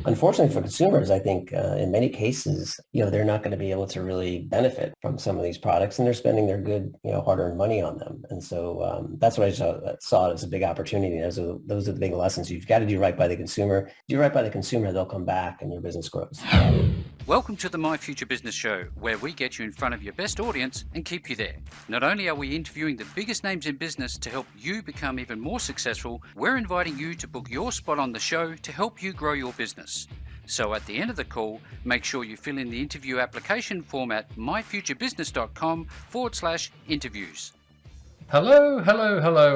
Unfortunately for consumers, I think in many cases, they're not going to be able to really benefit from some of these products, and they're spending their good, hard-earned money on them. And so that's what I saw it as a big opportunity. Those are the big lessons. You've got to do right by the consumer. Do right by the consumer, they'll come back and your business grows. Welcome to the My Future Business Show, where we get you in front of your best audience and keep you there. Not only are we interviewing the biggest names in business to help you become even more successful, we're inviting you to book your spot on the show to help you grow your business. So at the end of the call, make sure you fill in the interview application form at myfuturebusiness.com/interviews. Hello,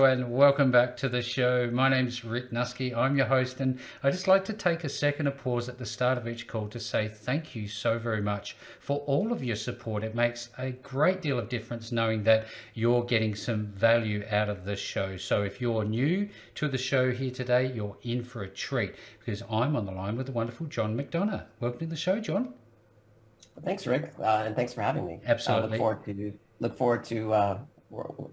and welcome back to the show. My name's Rick Nuske. I'm your host, and I just like to take a second to pause at the start of each call to say thank you so very much for all of your support. It makes a great deal of difference knowing that you're getting some value out of the show. So if you're new to the show here today, you're in for a treat because I'm on the line with the wonderful John McDonagh. Welcome to the show, John. Thanks, Rick, and thanks for having me. Absolutely. Look forward to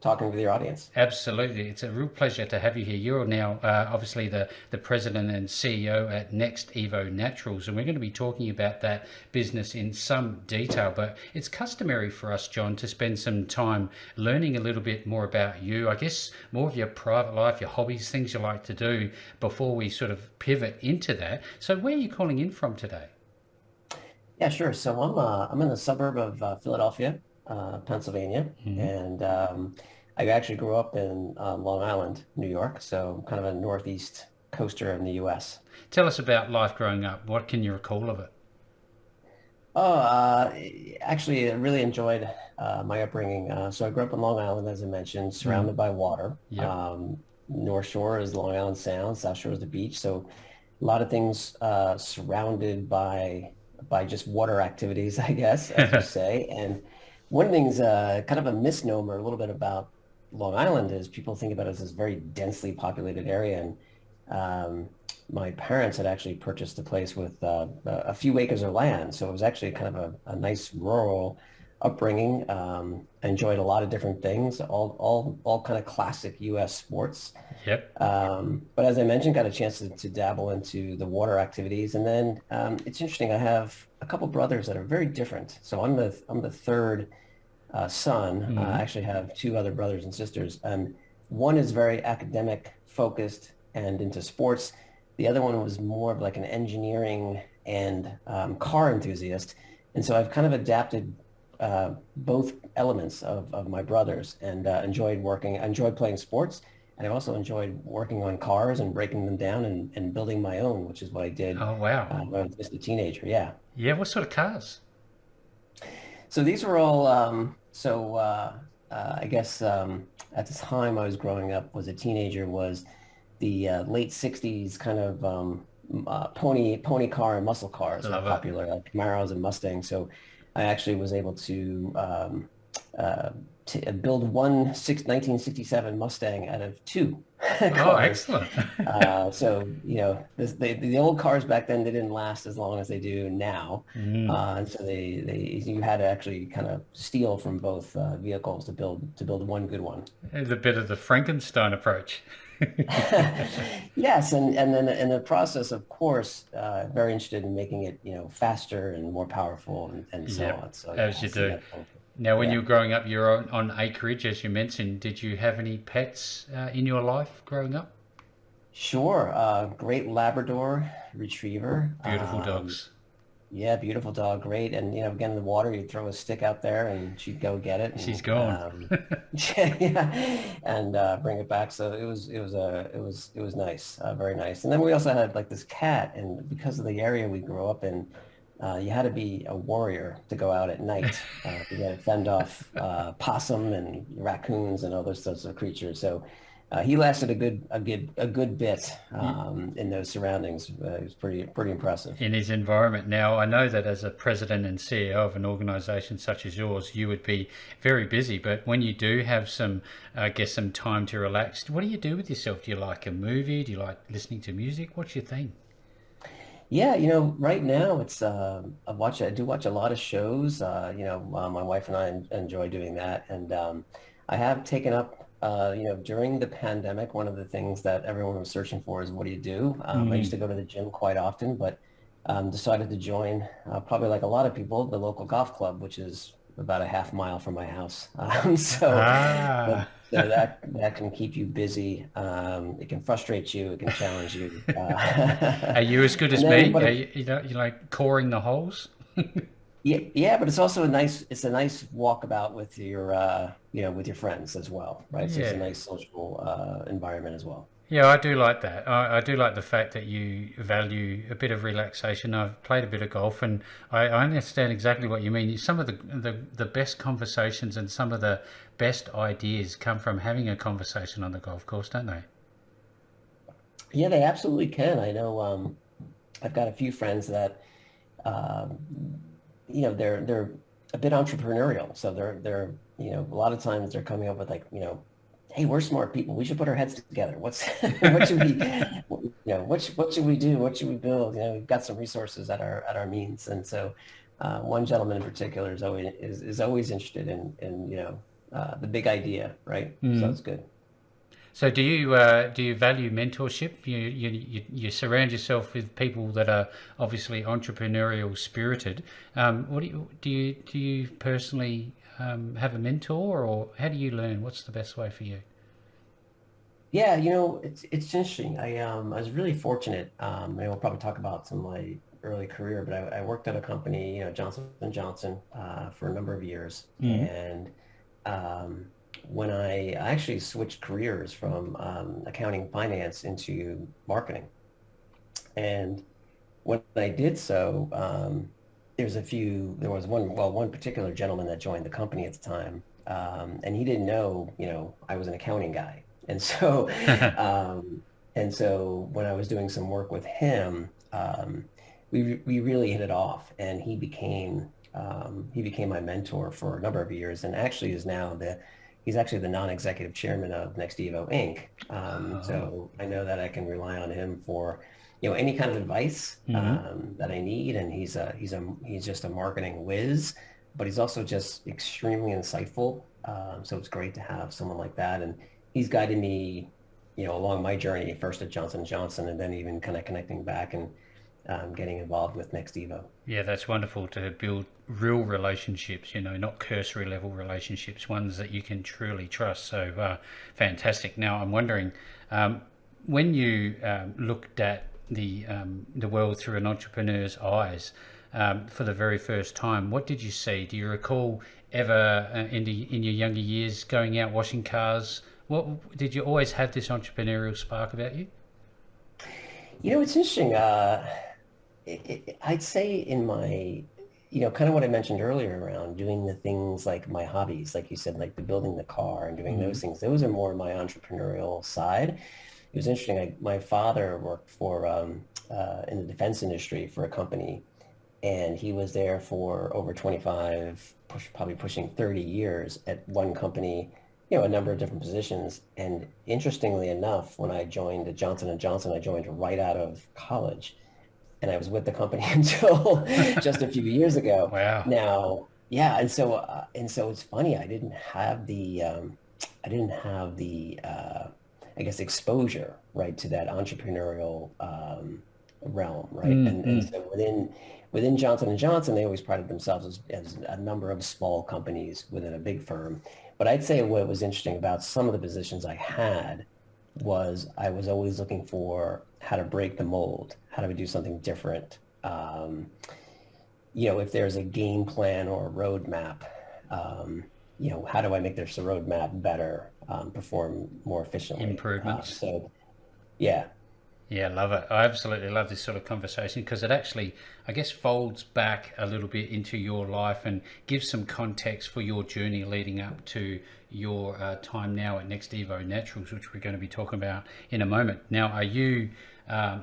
talking with your audience. Absolutely. It's a real pleasure to have you here. You're now obviously the president and CEO at NextEvo Naturals, and we're going to be talking about that business in some detail, but it's customary for us, John, to spend some time learning a little bit more about you, I guess more of your private life, your hobbies, things you like to do before we sort of pivot into that. So where are you calling in from today? Yeah, sure. So I'm in the suburb of Philadelphia, Pennsylvania, and I actually grew up in Long Island, New York, so kind of a northeast coaster in the U.S. Tell us about life growing up. What can you recall of it? Actually, I really enjoyed my upbringing. So I grew up in Long Island, as I mentioned, surrounded by water. Yep. North Shore is Long Island Sound, South Shore is the beach. So a lot of things surrounded by just water activities, I guess, as you say. And one of the things, kind of a misnomer a little bit about Long Island is people think about it as this very densely populated area. And my parents had actually purchased a place with a few acres of land. So it was actually kind of a nice rural upbringing. I enjoyed a lot of different things, all kind of classic U.S. sports. Yep. But as I mentioned, got a chance to dabble into the water activities. And then it's interesting, I have a couple brothers that are very different. So I'm the third son. I actually have two other brothers and sisters. One is very academic focused and into sports. The other one was more of like an engineering and car enthusiast. And so I've kind of adapted both elements of my brothers and enjoyed playing sports. And I've also enjoyed working on cars and breaking them down and building my own, which is what I did. Oh, wow. When I was just a teenager. Yeah. Yeah. What sort of cars? So these were all, I guess at the time I was growing up, was a teenager, was the late 60s kind of pony car and muscle cars were popular, like Camaros and Mustangs. So I actually was able to build one 1967 Mustang out of two cars. Oh, excellent. So, the old cars back then, they didn't last as long as they do now. And so you had to actually kind of steal from both vehicles to build one good one. It's a bit of the Frankenstein approach. Yes, and then in the process, of course, very interested in making it, faster and more powerful and so on. So as you do. Now, when you were growing up, you were on acreage, as you mentioned. Did you have any pets in your life growing up? Sure. Great Labrador Retriever. Beautiful dogs. Yeah, beautiful dog, great. And again, in the water, you throw a stick out there, and she'd go get it. And, she's gone. Yeah, and bring it back. So it was nice, very nice. And then we also had like this cat, and because of the area we grew up in, you had to be a warrior to go out at night. You had to fend off possum and raccoons and all those sorts of creatures. So he lasted a good bit in those surroundings. It was pretty impressive. In his environment. Now, I know that as a president and CEO of an organization such as yours, you would be very busy. But when you do have some time to relax, what do you do with yourself? Do you like a movie? Do you like listening to music? What's your thing? Yeah, right now it's I do watch a lot of shows. My wife and I enjoy doing that, and I have taken up during the pandemic, one of the things that everyone was searching for is what do you do? I used to go to the gym quite often, but decided to join, probably like a lot of people, the local golf club, which is about a half mile from my house. So Ah, that can keep you busy. It can frustrate you. It can challenge you. are you as good And as then, me? but You know, you like coring the holes? yeah, yeah, but it's also it's a nice walkabout with your, with your friends as well, right? So it's a Yeah. nice social environment as well. Yeah, I do like that. I do like the fact that you value a bit of relaxation. I've played a bit of golf, and I understand exactly what you mean. Some of the best conversations and some of the best ideas come from having a conversation on the golf course, don't they? Yeah, they absolutely can. I know, I've got a few friends that, um, they're a bit entrepreneurial. So a lot of times they're coming up with like, hey, we're smart people. We should put our heads together. What should we, what should we do? What should we build? We've got some resources at our means. And so, one gentleman in particular is always interested in the big idea, right? So Mm. it's good. So do you value mentorship? You surround yourself with people that are obviously entrepreneurial spirited. What do you personally have a mentor, or how do you learn? What's the best way for you? Yeah, it's interesting. I was really fortunate. And we'll probably talk about some of my early career, but I worked at a company, Johnson and Johnson, for a number of years. Mm. And when I actually switched careers from accounting and finance into marketing. And when I did so, there was one particular gentleman that joined the company at the time, and he didn't know, I was an accounting guy. And so, when I was doing some work with him, we really hit it off, and he became my mentor for a number of years, and actually he's actually the non-executive chairman of NextEvo Inc. Oh. So I know that I can rely on him for any kind of advice Hmm. that I need, and he's just a marketing whiz, but he's also just extremely insightful. So it's great to have someone like that, and he's guided me, along my journey, first at Johnson& Johnson, and then even kind of connecting back and getting involved with NextEvo. Yeah, that's wonderful to build real relationships, not cursory level relationships, ones that you can truly trust. So fantastic. Now, I'm wondering, when you looked at the world through an entrepreneur's eyes for the very first time, what did you see? Do you recall ever in your younger years going out washing cars? What did you always have this entrepreneurial spark about you? It's interesting. I'd say in my, kind of what I mentioned earlier around doing the things like my hobbies, like you said, like the building the car and doing Mm. those things. Those are more my entrepreneurial side. It was interesting. My father worked for in the defense industry for a company, and he was there for over 25, probably pushing 30 years at one company, a number of different positions. And interestingly enough, when I joined Johnson and Johnson, I joined right out of college, and I was with the company until just a few years ago. Wow. Now, yeah, and so it's funny. I didn't have the I guess exposure, right, to that entrepreneurial realm, right? And Mm-mm. so within Johnson and Johnson, they always prided themselves as a number of small companies within a big firm. But I'd say what was interesting about some of the positions I had was I was always looking for how to break the mold. How do we do something different? If there's a game plan or a roadmap, how do I make this roadmap better, perform more efficiently? Improvements. Yeah, Yeah, love it. I absolutely love this sort of conversation because it actually, I guess, folds back a little bit into your life and gives some context for your journey leading up to your time now at NextEvo Naturals, which we're going to be talking about in a moment. Now, are you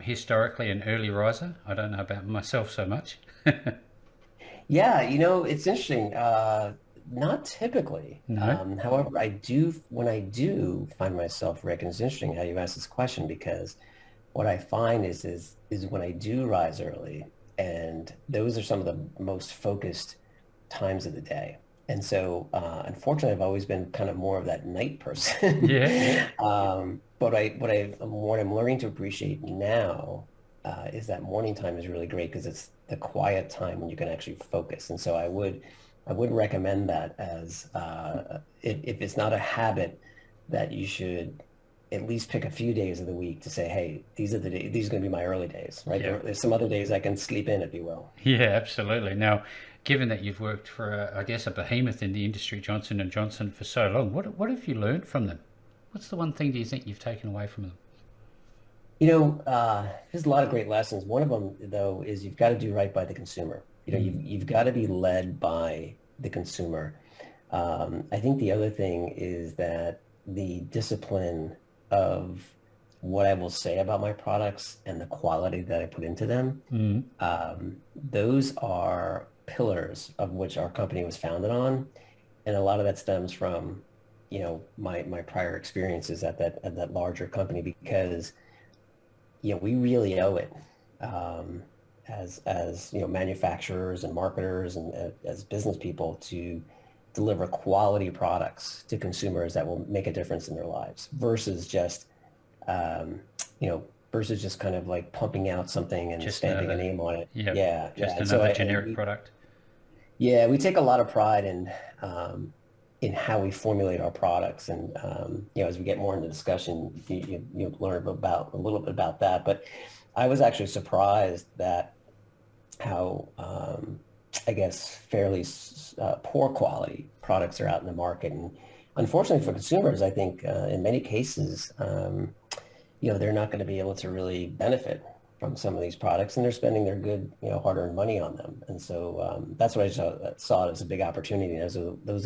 historically an early riser? I don't know about myself so much. yeah. It's interesting. Not typically. No? However, I do when I do find myself, Rick, and it's interesting how you asked this question because what I find is when I do rise early, and those are some of the most focused times of the day. And so, unfortunately, I've always been kind of more of that night person. Yeah, yeah. But what I'm learning to appreciate now is that morning time is really great because it's the quiet time when you can actually focus. And so I would recommend that as if it's not a habit that you should at least pick a few days of the week to say, hey, these are these are going to be my early days, right? Yeah. There's some other days I can sleep in, if you will. Yeah, absolutely. Now, given that you've worked for, I guess, a behemoth in the industry, Johnson and Johnson, for so long, what have you learned from them? What's the one thing do you think you've taken away from them? There's a lot of great lessons. One of them, though, is you've got to do right by the consumer. You've got to be led by the consumer. I think the other thing is that the discipline of what I will say about my products and the quality that I put into them, Mm. those are pillars of which our company was founded on. And a lot of that stems from, my prior experiences at that larger company because we really owe it as manufacturers and marketers and as business people to deliver quality products to consumers that will make a difference in their lives um, versus just kind of like pumping out something and Just stamping a another, name on it. yeah, Yeah, yeah. just And so another generic we, product. yeah, we take a lot of pride in how we formulate our products. And, as we get more into discussion, you learn about a little bit about that. But I was actually surprised that how, I guess, fairly poor quality products are out in the market. And unfortunately for consumers, I think in many cases, they're not going to be able to really benefit from some of these products, and they're spending their good, hard-earned money on them. And so that's what I saw it as a big opportunity. Those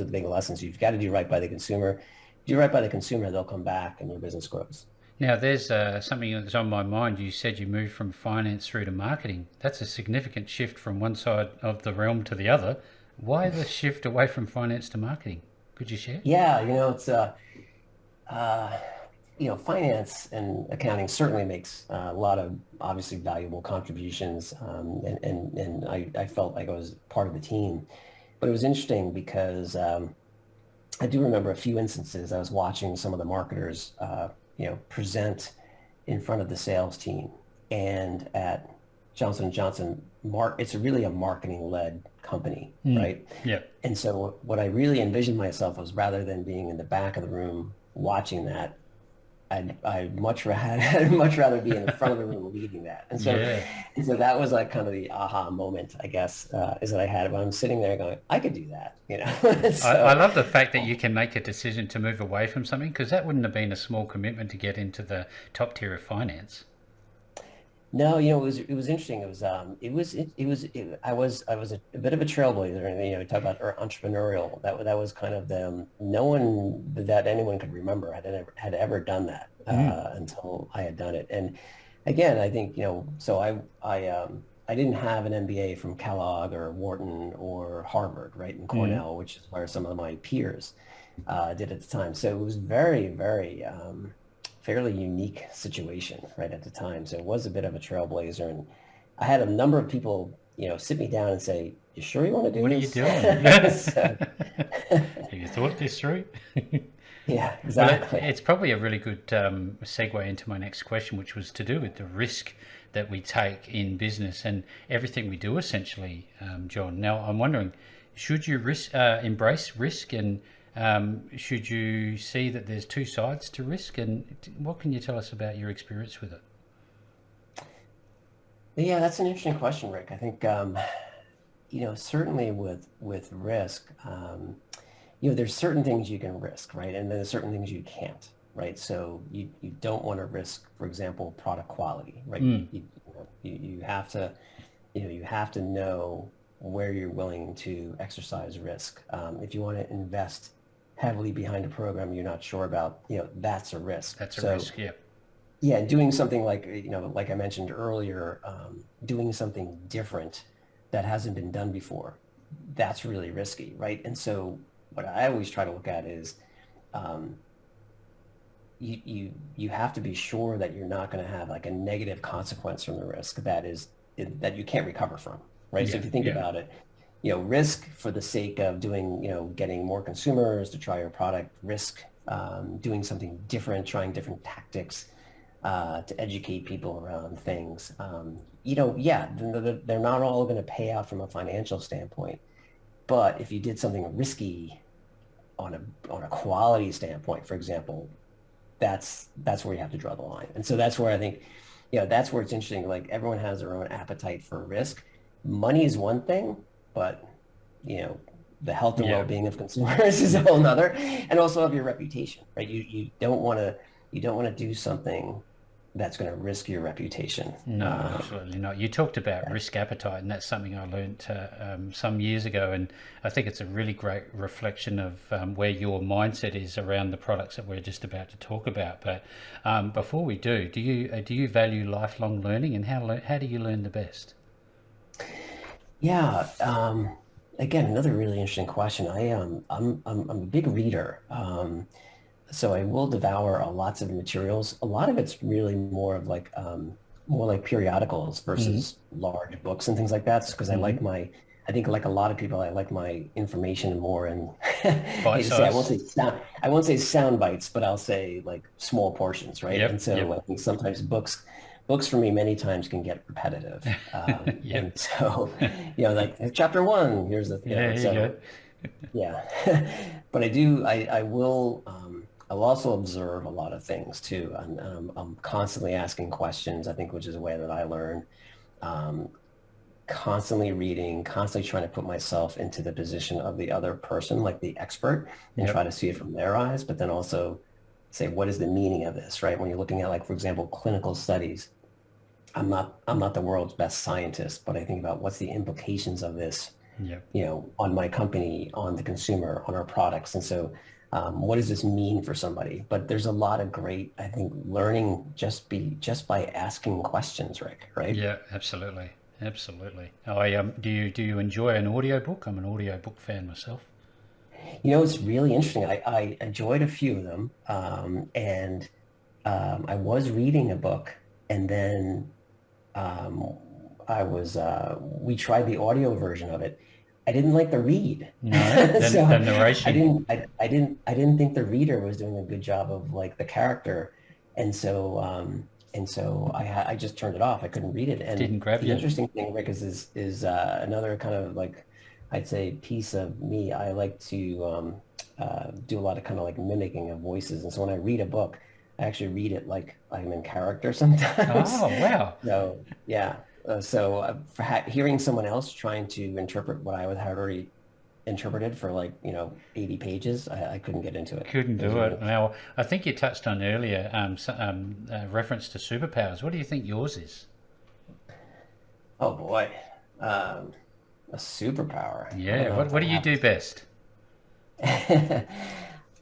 are the big lessons. You've got to do right by the consumer. Do right by the consumer, they'll come back, and your business grows. Now, there's something that's on my mind. You said you moved from finance through to marketing. That's a significant shift from one side of the realm to the other. Why the shift away from finance to marketing? Could you share? Yeah, it's uh, finance and accounting certainly makes a lot of obviously valuable contributions, and I felt like I was part of the team. But it was interesting because I do remember a few instances I was watching some of the marketers, present in front of the sales team, and at Johnson and Johnson, it's really a marketing-led company, Mm. right? Yeah. And so what I really envisioned myself was rather than being in the back of the room watching that, I'd much rather I'd much rather be in the front of the room leading that. And so Yeah. and so that was like kind of the aha moment, I guess, is that I had when I'm sitting there going, I could do that. I So love the fact that you can make a decision to move away from something because that wouldn't have been a small commitment to get into the top tier of finance. no, it was interesting. I was a bit of a trailblazer, and talk about entrepreneurial. That was kind of them. No one that anyone could remember had ever done that Mm. until I had done it. And again, I think so I didn't have an MBA from Kellogg or Wharton or Harvard, right, and Mm. Cornell, which is where some of my peers did at the time. So it was very, very fairly unique situation right at the time. So it was a bit of a trailblazer. And I had a number of people, sit me down and say, you sure you want to do What are you this? doing? So, Have you thought this through? yeah, Well, exactly. it's probably a really good segue into my next question, which was to do with the risk that we take in business and everything we do, essentially, John. Now, I'm wondering, should you embrace risk, and should you see that there's two sides to risk? And what can you tell us about your experience with it? Yeah, that's an interesting question, Rick. I think, certainly with risk, there's certain things you can risk, right? And then there's certain things you can't, right? So you don't want to risk, for example, product quality, right? Mm. You have to, you have to know where you're willing to exercise risk. If you want to invest heavily behind a program you're not sure about, that's a risk. That's a So risk, yeah. yeah, doing something like, like I mentioned earlier, doing something different that hasn't been done before, that's really risky, right? And so what I always try to look at is um, you have to be sure that you're not going to have like a negative consequence from the risk that you can't recover from, right? So Yeah, if you think yeah. about it, risk for the sake of doing, getting more consumers to try your product, risk doing something different, trying different tactics, to educate people around things. Yeah, they're not all going to pay out from a financial standpoint, but if you did something risky on a quality standpoint, for example, that's where you have to draw the line. And so that's where I think, that's where it's interesting. Like everyone has their own appetite for risk. Money is one thing, but you know, the health and Yeah. well-being of consumers is a whole nother, and also of your reputation, right? You don't want to do something that's going to risk your reputation. No, absolutely not. You talked about risk appetite, and that's something I learned some years ago, and I think it's a really great reflection of where your mindset is around the products that we're just about to talk about. But before we do you value lifelong learning, and how do you learn the best? Yeah. Again, another really interesting question. I'm a big reader. So I will devour lots of materials. A lot of it's really more like periodicals Mm-hmm. versus large books and things like that. Because Mm-hmm. I think like a lot of people, I like my information more in, I Bite hate to say, size. I won't say sound bites, but I'll say like small portions, right? And Yep. so Yep. I think sometimes books for me many times can get repetitive. Yep. And so, like chapter one, here's the, Yeah. Here you go. so yeah. But I'll also observe a lot of things too. And I'm constantly asking questions, I think, which is a way that I learn. Um, Constantly reading, constantly trying to put myself into the position of the other person, like the expert, and try Yep. to see it from their eyes, but then also say, what is the meaning of this, right? When you're looking at, like, for example, clinical studies, I'm not the world's best scientist, but I think about what's the implications of this, Yep. on my company, on the consumer, on our products. And so, what does this mean for somebody? But there's a lot of great, I think, learning just by asking questions, Rick, right? Yeah. Absolutely. Absolutely. I do you enjoy an audiobook? I'm an audiobook fan myself. It's really interesting. I enjoyed a few of them, and I was reading a book, and then um, we tried the audio version of it. I didn't like the read, No, the so narration. I didn't think the reader was doing a good job of like the character, and so I just turned it off. I couldn't read it. And Didn't grab the you. interesting thing, Rick, is another kind of like, I'd say, piece of me. I like to do a lot of kind of like mimicking of voices, and so when I read a book, I actually read it like I'm in character sometimes. Oh, wow. So yeah. Hearing someone else trying to interpret what had already interpreted for like, 80 pages, I couldn't get into it. Couldn't It was do really, it. Now, I think you touched on earlier reference to superpowers. What do you think yours is? oh boy, a superpower. I don't Yeah. know What if What I do you do best? have.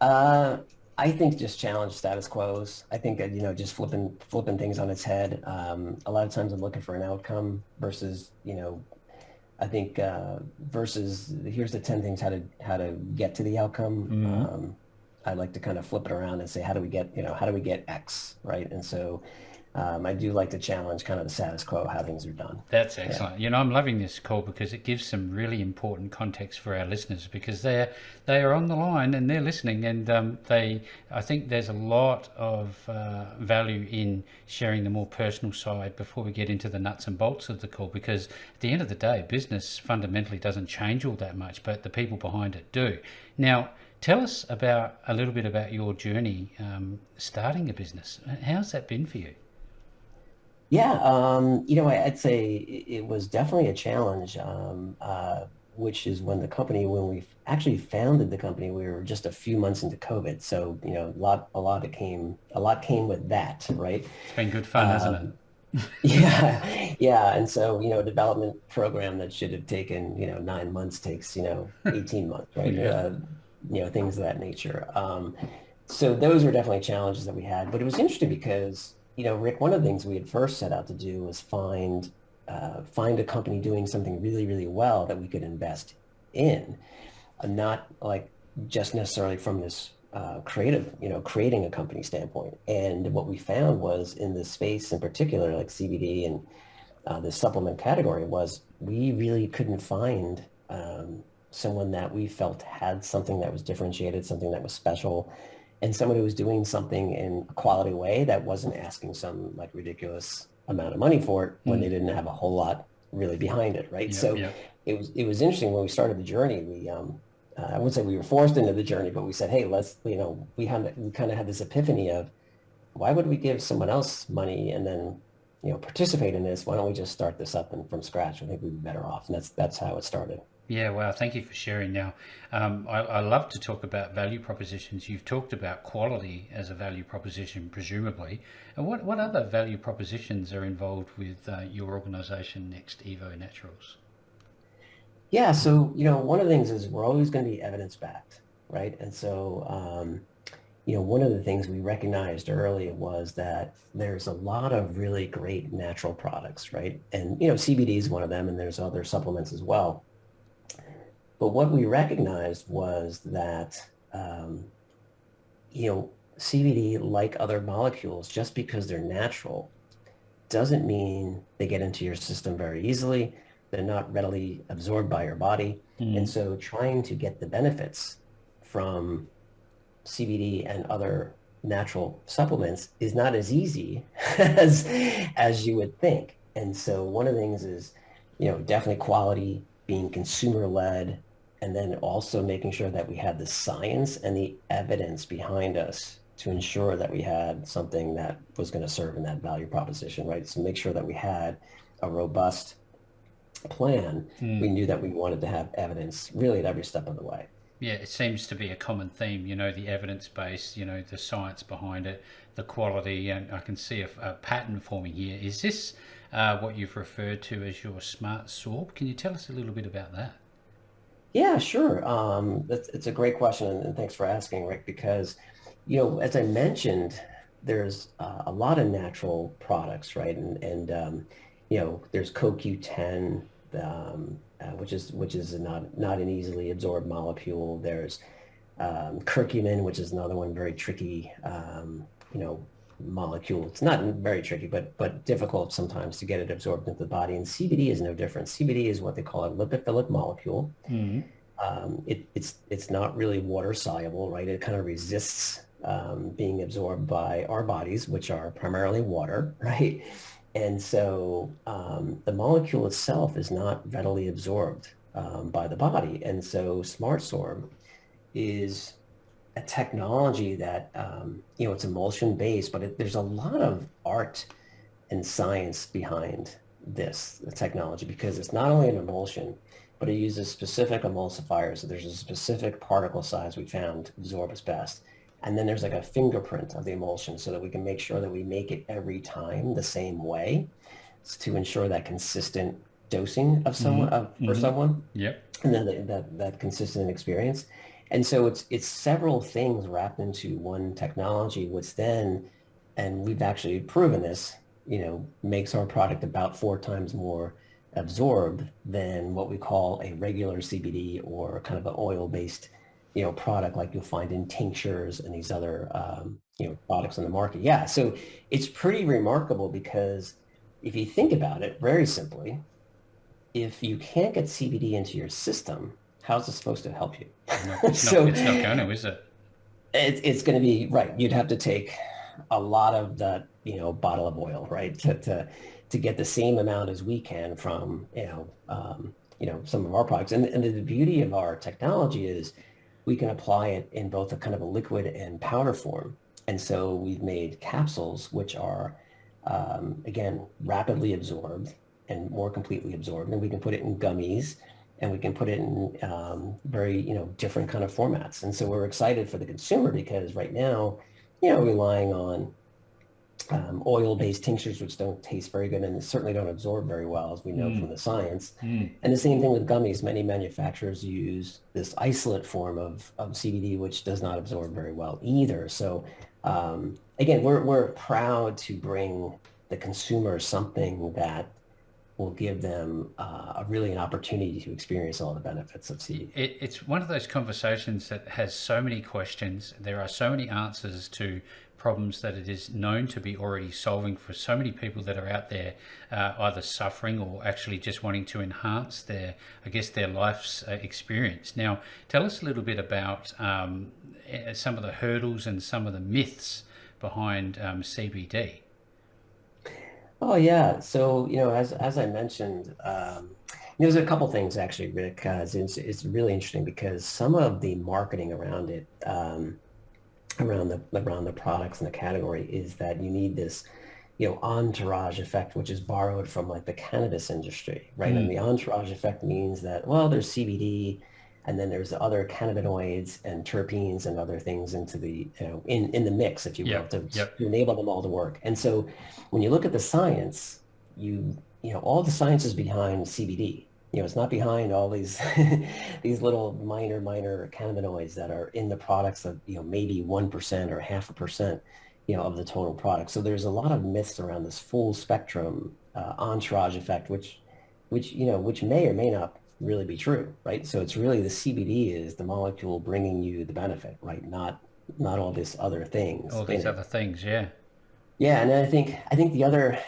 Uh, I think just challenge status quos. I think just flipping things on its head. A lot of times I'm looking for an outcome versus, I think versus here's the 10 things how to get to the outcome. Mm-hmm. I like to kind of flip it around and say, how do we get X, right? And so I do like to challenge kind of the status quo, how things are done. That's Yeah. excellent. I'm loving this call because it gives some really important context for our listeners because they are on the line and they're listening, and I think there's a lot of value in sharing the more personal side before we get into the nuts and bolts of the call, because at the end of the day, business fundamentally doesn't change all that much, but the people behind it do. Now, tell us about a little bit about your journey starting a business. How's that been for you? Yeah, I'd say it was definitely a challenge, which is when we actually founded the company, we were just a few months into COVID. So, a lot came with that, right? It's been good fun, hasn't it? Um, yeah, yeah. And so, a development program that should have taken, 9 months takes, 18 months, right? Yeah. Things of that nature. So those were definitely challenges that we had, but it was interesting because, Rick, one of the things we had first set out to do was find a company doing something really, really well that we could invest in, not like just necessarily from this creating a company standpoint. And what we found was in this space in particular, like CBD and the supplement category, was we really couldn't find someone that we felt had something that was differentiated, something that was special. and someone who was doing something in a quality way that wasn't asking some like ridiculous amount of money for it when they didn't have a whole lot really behind it, right? Yep, So yep. it was interesting when we started the journey. I wouldn't say we were forced into the journey, but we said, hey, let's, we kind of had this epiphany of why would we give someone else money and then, participate in this? Why don't we just start this up and from scratch? I think we'd be better off. And that's how it started. Yeah, wow. Thank you for sharing. Now, I love to talk about value propositions. You've talked about quality as a value proposition, presumably. And what other value propositions are involved with your organization, NextEvo Naturals? Yeah. So, one of the things is we're always going to be evidence-backed, right? And so, one of the things we recognized early was that there's a lot of really great natural products, right? And, CBD is one of them, and there's other supplements as well. But what we recognized was that, CBD, like other molecules, just because they're natural, doesn't mean they get into your system very easily. They're not readily absorbed by your body. And so trying to get the benefits from CBD and other natural supplements is not as easy as you would think. And so one of the things is, definitely quality, being consumer led, and then also making sure that we had the science and the evidence behind us to ensure that we had something that was going to serve in that value proposition, right? So make sure that we had a robust plan. We knew that we wanted to have evidence really at every step of the way. Yeah, it seems to be a common theme, the evidence base, the science behind it, the quality, and I can see a pattern forming here. Is this what you've referred to as your smart sorb? Can you tell us a little bit about that? Yeah, sure. It's a great question, and thanks for asking, Rick, because, as I mentioned, there's a lot of natural products, right? And there's CoQ10, which is not an easily absorbed molecule. There's curcumin, which is another one very tricky, molecule. It's not very tricky, but difficult sometimes to get it absorbed into the body. And CBD is no different. CBD is what they call a lipophilic molecule. It's not really water soluble, right? It kind of resists being absorbed by our bodies, which are primarily water, right? And so the molecule itself is not readily absorbed by the body. And so SmartSorb is a technology that, it's emulsion based, but there's a lot of art and science behind this technology because it's not only an emulsion, but it uses specific emulsifiers. So there's a specific particle size we found absorbs best. And then there's like a fingerprint of the emulsion so that we can make sure that we make it every time the same way to ensure that consistent dosing of someone for someone, Yep. and then that consistent experience. And so it's several things wrapped into one technology, which then, and we've actually proven this, makes our product about 4 times more absorbed than what we call a regular CBD or kind of an oil-based, product like you'll find in tinctures and these other, products on the market. Yeah, so it's pretty remarkable because if you think about it very simply, if you can't get CBD into your system, how's it supposed to help you? No, it's not. It's not going to, is it? It's going to be right. You'd have to take a lot of that, bottle of oil, right, to get the same amount as we can from, some of our products. And the beauty of our technology is we can apply it in both a kind of a liquid and powder form. And so we've made capsules, which are, again, rapidly absorbed and more completely absorbed. And we can put it in gummies and we can put it in very, different kind of formats. And so we're excited for the consumer because right now, relying on oil-based tinctures, which don't taste very good and certainly don't absorb very well, as we know from the science. And the same thing with gummies. Many manufacturers use this isolate form of CBD, which does not absorb very well either. So again, we're proud to bring the consumer something that will give them really an opportunity to experience all the benefits of CBD. It's one of those conversations that has so many questions. There are so many answers to problems that it is known to be already solving for so many people that are out there, either suffering or actually just wanting to enhance their, I guess, their life's experience. Now, tell us a little bit about some of the hurdles and some of the myths behind CBD. Oh yeah. So, as I mentioned, there's a couple things actually, Rick. It's really interesting because some of the marketing around it, around the products in the category, is that you need this, entourage effect, which is borrowed from like the cannabis industry, right? And the entourage effect means that, well, there's CBD, and then there's other cannabinoids and terpenes and other things into the, in the mix, if you will, Yep, to yep. enable them all to work. And so when you look at the science, all the science is behind CBD. It's not behind all these these little minor cannabinoids that are in the products of, maybe 1% or 0.5%, of the total product. So there's a lot of myths around this full spectrum entourage effect, which may or may not really be true, right? So it's really the CBD is the molecule bringing you the benefit, right? Not all these other things All in these it. other things, yeah. Yeah, and then I think the other,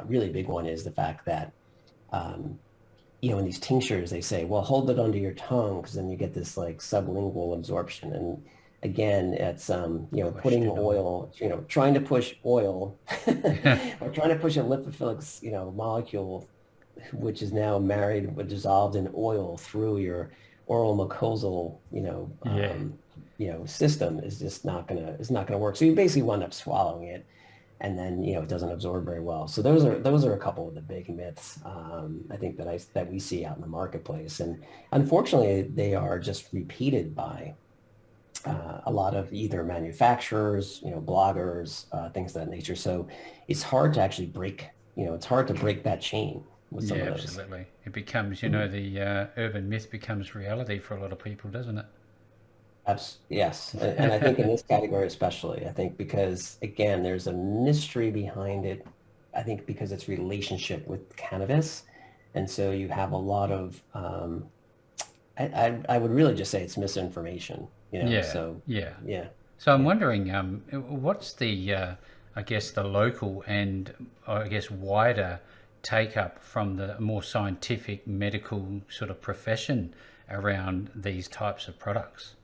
really big one is the fact that um, in these tinctures, they say, well, hold it under your tongue because then you get this like sublingual absorption. And again, it's, Pushed putting in oil. oil, trying to push oil or trying to push a lipophilic, molecule, which is now married, dissolved in oil through your oral mucosal, Yeah. system is just not gonna work. So you basically wind up swallowing it, and then it doesn't absorb very well. So those are a couple of the big myths, I think that we see out in the marketplace, and unfortunately they are just repeated by a lot of either manufacturers, bloggers, things of that nature. So it's hard to actually break, it's hard to break that chain with some Yeah, of those. absolutely. It becomes, Mhm. the urban myth becomes reality for a lot of people, doesn't Yes, and I think in it? this category especially, I think because again, there's a mystery behind it. I think because it's relationship with cannabis, and so you have a lot of I would really just say it's misinformation, Yeah, So yeah. yeah, So I'm yeah. wondering, what's the, I guess, the local and I guess wider take up from the more scientific medical sort of profession around these types of products?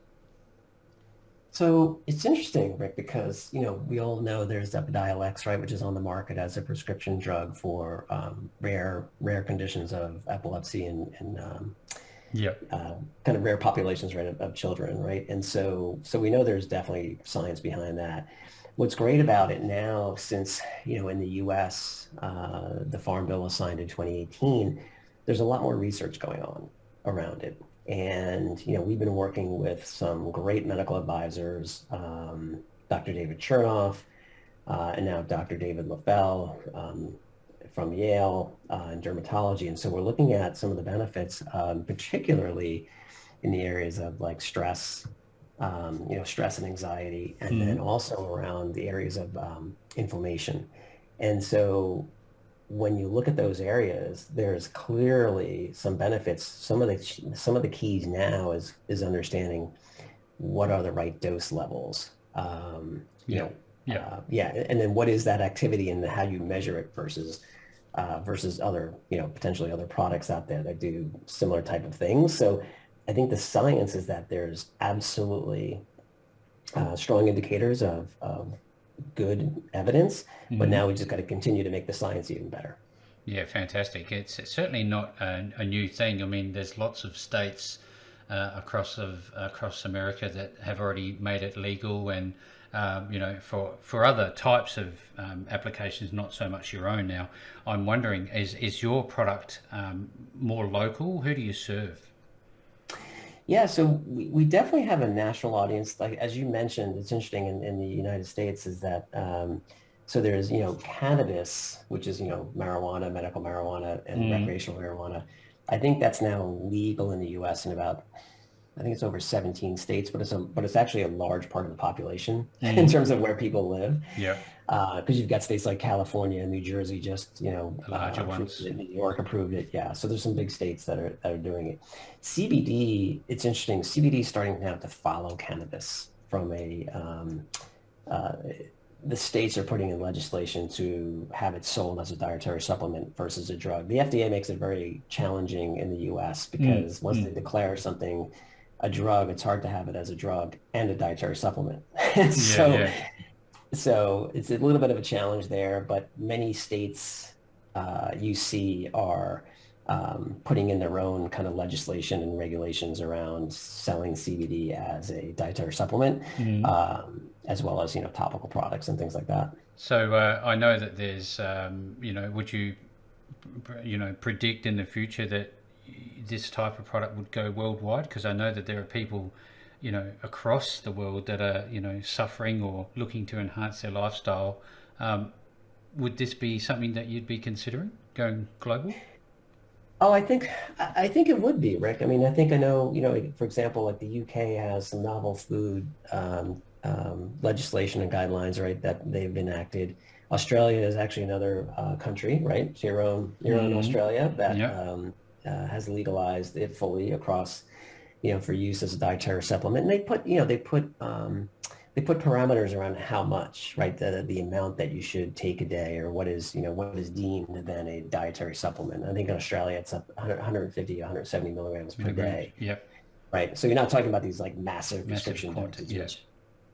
So it's interesting, Rick, because we all know there's Epidiolex, right, which is on the market as a prescription drug for rare conditions of epilepsy and Yep. kind of rare populations, right, of children, right? And so we know there's definitely science behind that. What's great about it now, since in the U.S. The Farm Bill was signed in 2018, there's a lot more research going on around it. And we've been working with some great medical advisors, Dr. David Chernoff, and now Dr. David LaFell from Yale in dermatology. And so we're looking at some of the benefits, particularly in the areas of like stress, stress and anxiety, and then Mm. also around the areas of inflammation. And so when you look at those areas, there's clearly some benefits. Some of the keys now is understanding what are the right dose levels. Yep. Yep. Yeah, and then what is that activity and how you measure it versus other, potentially other products out there that do similar type of things. So I think the science is that there's absolutely strong indicators of good evidence, but Mm. now we just got to continue to make the science even better. Yeah, fantastic. It's certainly not a new thing. I mean, there's lots of states across America that have already made it legal, and for other types of applications, not so much your own. Now, I'm wondering, is your product more local? Who do you serve? Yeah, so we definitely have a national audience. Like as you mentioned, it's interesting in the United States is that so there's, cannabis, which is, marijuana, medical marijuana, and Mm. recreational marijuana. I think that's now legal in the US in about, I think it's over 17 states, but it's actually a large part of the population in Mm. terms of where people live. Yep. Because you've got states like California and New Jersey just, The larger approved ones. it. New York approved it. Yeah. So there's some big states that are doing it. CBD, it's interesting. CBD is starting now to follow cannabis from the states are putting in legislation to have it sold as a dietary supplement versus a drug. The FDA makes it very challenging in the US because once they declare something a drug, it's hard to have it as a drug and a dietary supplement. Yeah, So, yeah. so it's a little bit of a challenge there, but many states you see are putting in their own kind of legislation and regulations around selling CBD as a dietary supplement, Mm. as well as, topical products and things like that. So I know that there's, would you, predict in the future that this type of product would go worldwide? Because I know that there are people, across the world that are, suffering or looking to enhance their lifestyle. Would this be something that you'd be considering going global? Oh, I think it would be, Rick. I mean, I know, for example, like the UK has some novel food legislation and guidelines, right, that they've enacted. Australia is actually another country, right? So your own Mm. Australia that Yep. has legalized it fully across, for use as a dietary supplement. And they put parameters around how much, right? The amount that you should take a day, or what is deemed then a dietary supplement. I think in Australia it's up 150, 170 milligrams per Milligrams. day, Yep. right? So you're not talking about these like massive Massive prescription quantity. doses, Yeah. which,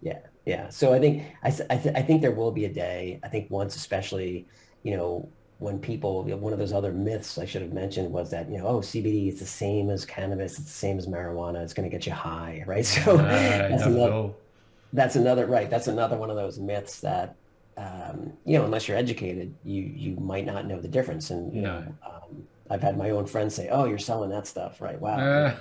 yeah, yeah. So I think there will be a day. I think once, especially, when people, one of those other myths I should have mentioned was that, oh, CBD is the same as cannabis, it's the same as marijuana, it's going to get you high, right? So No, that's not at another all. that's another right. That's another one of those myths that unless you're educated, you might not know the difference. And No. I've had my own friends say, "Oh, you're selling that stuff, right? Wow, Uh,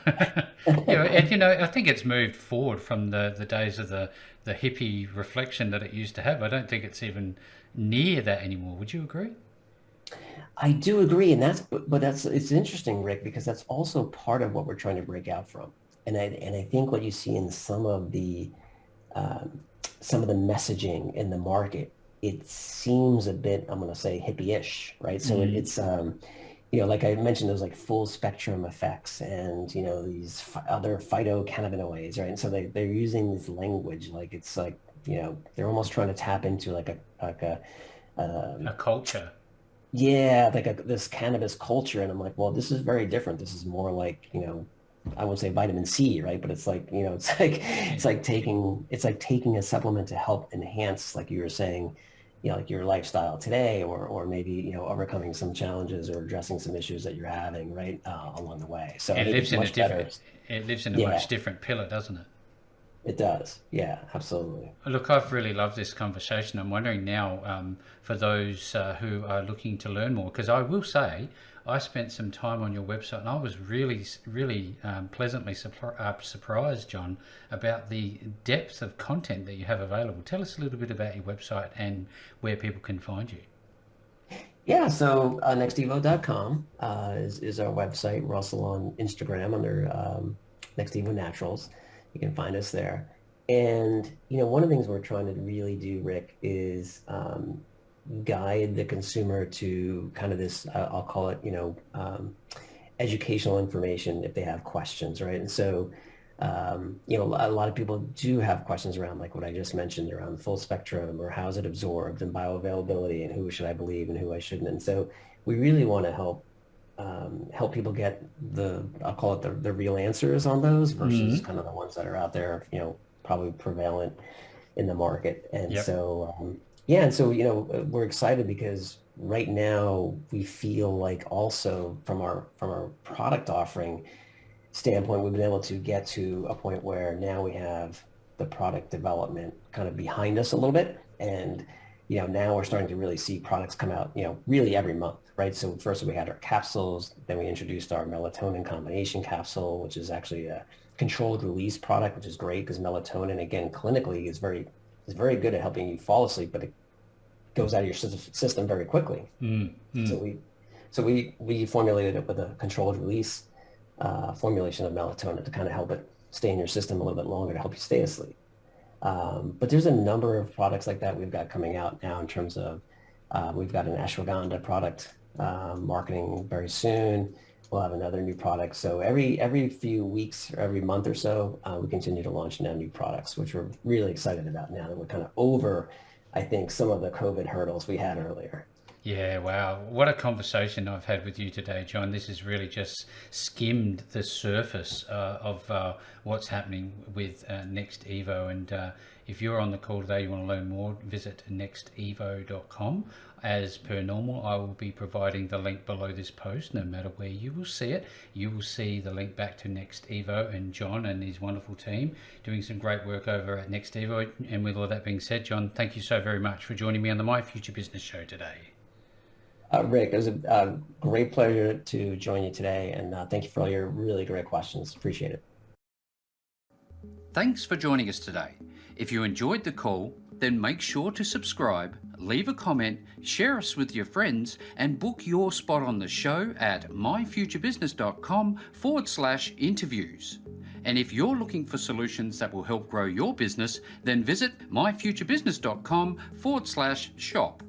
and I think it's moved forward from the days of the hippie reflection that it used to have. I don't think it's even near that anymore. Would you agree? I do agree, and but it's interesting, Rick, because that's also part of what we're trying to break out from. And I think what you see in um, some of the messaging in the market, it seems a bit, I'm going to say, hippie-ish, right? So Mm. it's like I mentioned, those like full spectrum effects and, these other phytocannabinoids, right? And so they're using this language like it's like, they're almost trying to tap into like a A um, culture. yeah, like this cannabis culture. And I'm like, well, this is very different. This is more like, I won't say vitamin C, right? But it's like, it's like Yeah. it's like taking a supplement to help enhance, like you were saying, like your lifestyle today, or maybe, overcoming some challenges or addressing some issues that you're having, right, along the way. So I It think lives it's in a much better. different. It lives in a Yeah, much different pillar, doesn't it? it does. Yeah, absolutely. Look, I've really loved this conversation. I'm wondering now, for those who are looking to learn more, because I will say I spent some time on your website and I was really, really pleasantly surprised, John, about the depth of content that you have available. Tell us a little bit about your website and where people can find you. Yeah, so nextevo.com is our website. We're also on Instagram under NextEvo Naturals. You can find us there. And one of the things we're trying to really do, Rick, is guide the consumer to kind of this, I'll call it, educational information if they have questions, right? And so, a lot of people do have questions around like what I just mentioned around full spectrum, or how is it absorbed, and bioavailability, and who should I believe and who I shouldn't. And so we really want to help people get I'll call it the real answers on those versus Mm. kind of the ones that are out there, probably prevalent in the market. And Yep. so, yeah, and so, we're excited because right now we feel like also from our product offering standpoint, we've been able to get to a point where now we have the product development kind of behind us a little bit. And, now we're starting to really see products come out, really every month, right? So first we had our capsules, then we introduced our melatonin combination capsule, which is actually a controlled release product, which is great because melatonin, again, clinically is very good at helping you fall asleep, but it goes out of your system very quickly. Mm. So Mm. we formulated it with a controlled release formulation of melatonin to kind of help it stay in your system a little bit longer to help you stay asleep. But there's a number of products like that we've got coming out now in terms of we've got an ashwagandha product marketing very soon. we'll have another new product. So every few weeks or every month or so, we continue to launch new products, which we're really excited about now that we're kind of over, I think, some of the COVID hurdles we had earlier. Yeah, wow. What a conversation I've had with you today, John. This has really just skimmed the surface of what's happening with NextEvo. And if you're on the call today, you want to learn more, visit nextevo.com. As per normal, I will be providing the link below this post. No matter where you will see it, you will see the link back to NextEvo and John and his wonderful team doing some great work over at NextEvo. And with all that being said, John, thank you so very much for joining me on the My Future Business show today. Rick, it was a great pleasure to join you today, and thank you for all your really great questions. Appreciate it. Thanks for joining us today. If you enjoyed the call, then make sure to subscribe, leave a comment, share us with your friends, and book your spot on the show at myfuturebusiness.com/interviews. And if you're looking for solutions that will help grow your business, then visit myfuturebusiness.com/shop.